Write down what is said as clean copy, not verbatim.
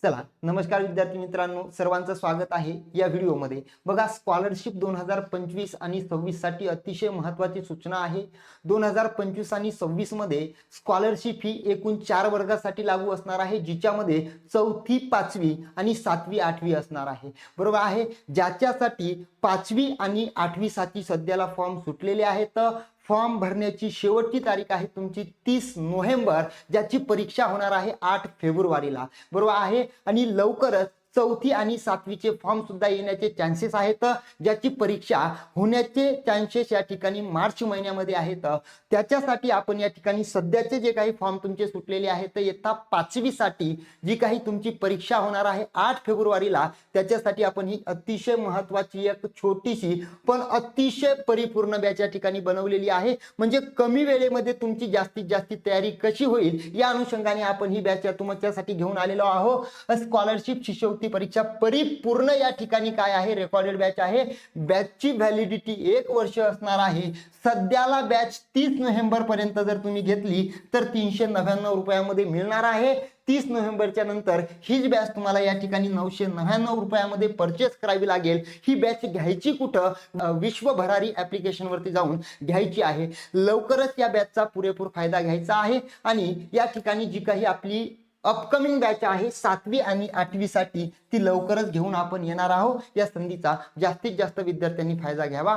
चला नमस्कार विद्यार्थी मित्रांनो, सर्वांचं स्वागत आहे या व्हिडिओमध्ये। बघा, स्कॉलरशिप 2025 आणि 26 साठी अतिशय महत्त्वाची सूचना आहे। 2025 आणि 26 मध्ये स्कॉलरशिप ही एकूण 4 वर्गासाठी लागू असणार आहे, जिच्यामध्ये 4थी 5वी आणि 7वी 8वी असणार आहे। बरोबर आहे। ज्याच्यासाठी 5वी आणि 8वी साठी सध्याला फॉर्म सुटलेले आहेत। फॉर्म भरण्याची शेवटची तारीख आहे तुमची 30 नोव्हेंबर, ज्याची परीक्षा होणार आहे 8 फेब्रुवारीला। बरोबर आहे। आणि लवकरच 4थी आणि 7वीचे फॉर्म सुद्धा येण्याचे चान्सेस आहेत, ज्याची परीक्षा होण्याचे चान्सेस या ठिकाणी मार्च महिन्यामध्ये आहेत। त्याच्यासाठी आपण या ठिकाणी सध्याचे जे काही फॉर्म तुमचे सुटलेले आहेत, इयत्ता 5वी साठी जी काही तुमची परीक्षा होणार आहे 8 फेब्रुवारीला, त्याच्यासाठी आपण ही अतिशय महत्त्वाची एक छोटीशी पण अतिशय परिपूर्ण बॅच या ठिकाणी बनवलेली आहे। म्हणजे कमी वेळेमध्ये तुमची जास्तीत जास्त तयारी कशी होईल या अनुषंगाने आपण ही बॅच तुमच्यासाठी घेऊन आलेलो आहोत। स्कॉलरशिप शिष्यवृत्ती परीक्षा परिपूर्ण या ठिकाणी काय आहे, रेकॉर्डेड बॅच आहे। बॅचची व्हॅलिडिटी 1 वर्ष असणार आहे। सध्याला बॅच 30 नोव्हेंबर पर्यंत जर तुम्ही घेतली तर 399 रुपयामध्ये मिळणार आहे। 30 नोव्हेंबरच्या नंतर हीच बॅच तुम्हाला या ठिकाणी 999 रुपयामध्ये परचेस करावी लागेल। ही बॅच घ्यायची कुठं? विश्वभरारी ऍप्लिकेशन वरती जाऊन घ्यायची आहे। लवकरच या बॅचचा पुरेपूर फायदा घ्यायचा आहे आणि या ठिकाणी जी काही आपली अपकमिंग बॅच आहे 7वी आणि 8वी साठी, ती लवकरच घेऊन आपण येणार आहोत। या संधीचा जास्तीत जास्त विद्यार्थ्यांनी फायदा घ्यावा